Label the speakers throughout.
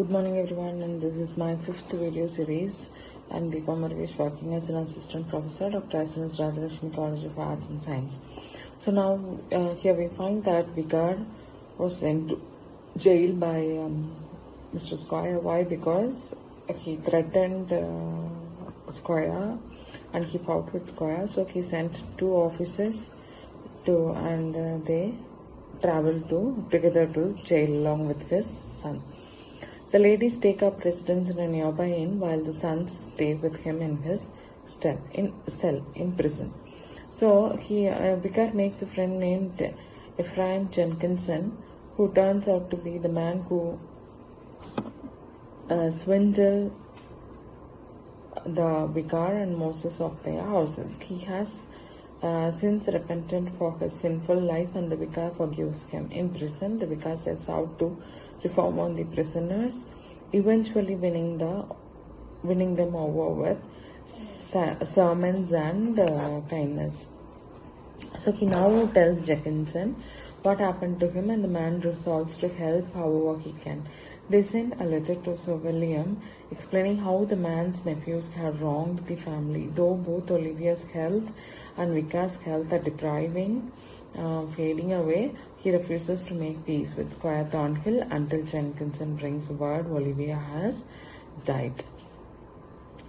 Speaker 1: Good morning everyone, and this is my fifth video series. I'm Deepa Murugesh, working as an assistant professor, Dr. S.N.S. Radharashmi College of Arts and Science. So now here we find that VICAR was sent to jail by Mr. Squire. Why? Because he threatened Squire and he fought with Squire. So he sent two officers and they traveled together to jail along with his son. The ladies take up residence in a nearby inn while the sons stay with him in his cell in prison. So Vicar makes a friend named Ephraim Jenkinson, who turns out to be the man who swindled the Vicar and Moses of their houses. He has since repented for his sinful life, and the Vicar forgives him. In prison, the Vicar sets out to reform on the prisoners, eventually winning them over with sermons and kindness. So he now tells Jenkinson what happened to him, and the man resolves to help however he can. They send a letter to Sir William explaining how the man's nephews had wronged the family. Though both Olivia's health and Vicar's health are fading away, he refuses to make peace with Squire Thornhill until Jenkinson brings word Olivia has died.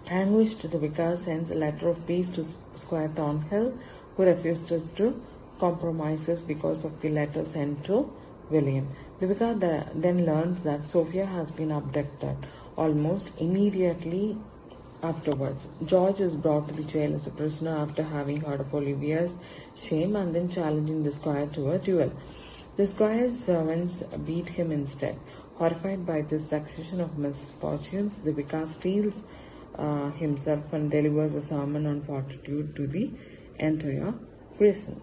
Speaker 1: Anguished, the Vicar sends a letter of peace to Squire Thornhill, who refuses to compromises because of the letter sent to William. The Vicar then learns that Sophia has been abducted. Almost immediately afterwards, George is brought to the jail as a prisoner after having heard of Olivia's shame and then challenging the Squire to a duel. The Squire's servants beat him instead. Horrified by this succession of misfortunes, the Vicar steals himself and delivers a sermon on fortitude to the entire prison.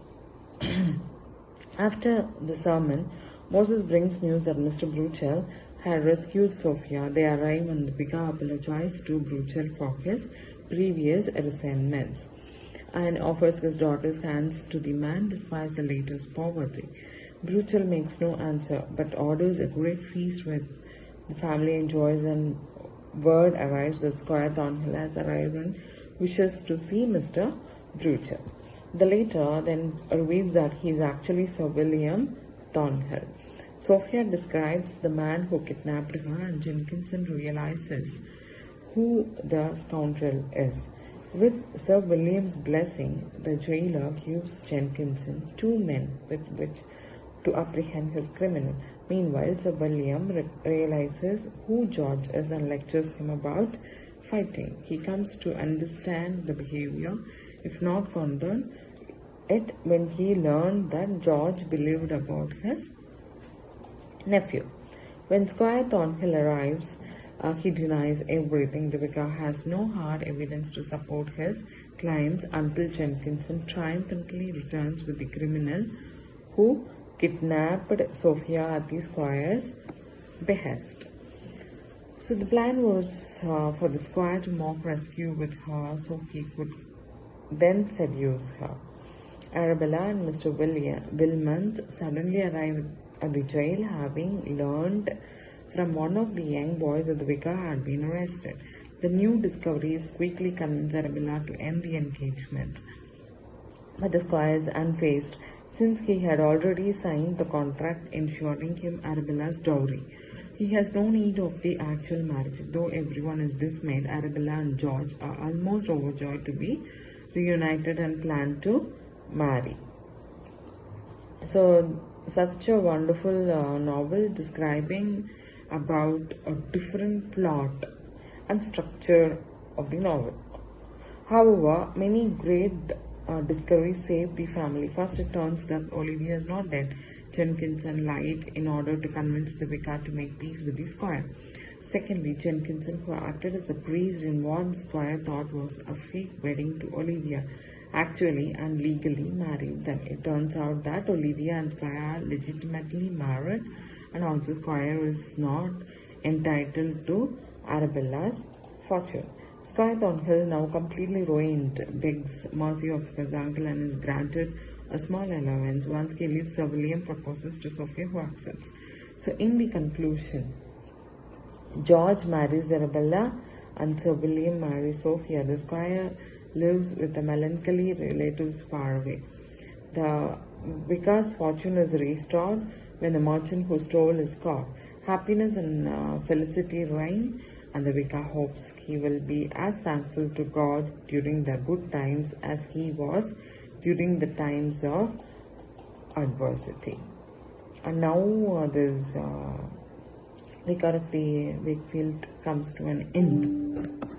Speaker 1: After the sermon, Moses brings news that Mr. Bruchel had rescued Sophia. They arrive and the Vicar apologizes to Bruchel for his previous resentments and offers his daughter's hands to the man despite the latter's poverty. Bruchel makes no answer but orders a great feast where the family enjoys, and word arrives that Squire Thornhill has arrived and wishes to see Mr. Bruchel. The latter then reveals that he is actually Sir William Thornhill. Sophia describes the man who kidnapped her, and Jenkinson realizes who the scoundrel is. With Sir William's blessing, the jailer gives Jenkinson 2 men with which to apprehend his criminal. Meanwhile, Sir William realizes who George is and lectures him about fighting. He comes to understand the behavior, if not condone it, when he learned that George believed about his nephew. When Squire Thornhill arrives, he denies everything. The Vicar has no hard evidence to support his claims until Jenkinson triumphantly returns with the criminal who kidnapped Sophia at the Squire's behest. So the plan was for the Squire to mock rescue with her so he could then seduce her. Arabella and Mr. Wilmont suddenly arrive at the jail, having learned from one of the young boys that the Vicar had been arrested. The new discoveries quickly convince Arabella to end the engagement. But the Squire is unfazed, since he had already signed the contract ensuring him Arabella's dowry. He has no need of the actual marriage. Though everyone is dismayed, Arabella and George are almost overjoyed to be reunited and plan to marry. So such a wonderful novel describing about a different plot and structure of the novel. However, many great discoveries save the family. First, it turns that Olivia is not dead. Jenkinson lied in order to convince the Vicar to make peace with the Squire. Secondly, Jenkinson, who acted as a priest in what the Squire thought was a fake wedding to Olivia, actually and legally married them. It turns out that Olivia and Squire are legitimately married, and also Squire is not entitled to Arabella's fortune. Squire Thornhill, now completely ruined, begs mercy of his uncle and is granted a small allowance. Once he leaves, Sir William proposes to Sophia, who accepts. So in the conclusion, George marries Arabella and Sir William marries Sophia. The squire lives with the melancholy relatives far away. The vicar's fortune is restored when the merchant who stole is caught. Happiness and felicity reign, and the vicar hopes he will be as thankful to God during the good times as he was during the times of adversity. And now this Vicar of the Wakefield comes to an end.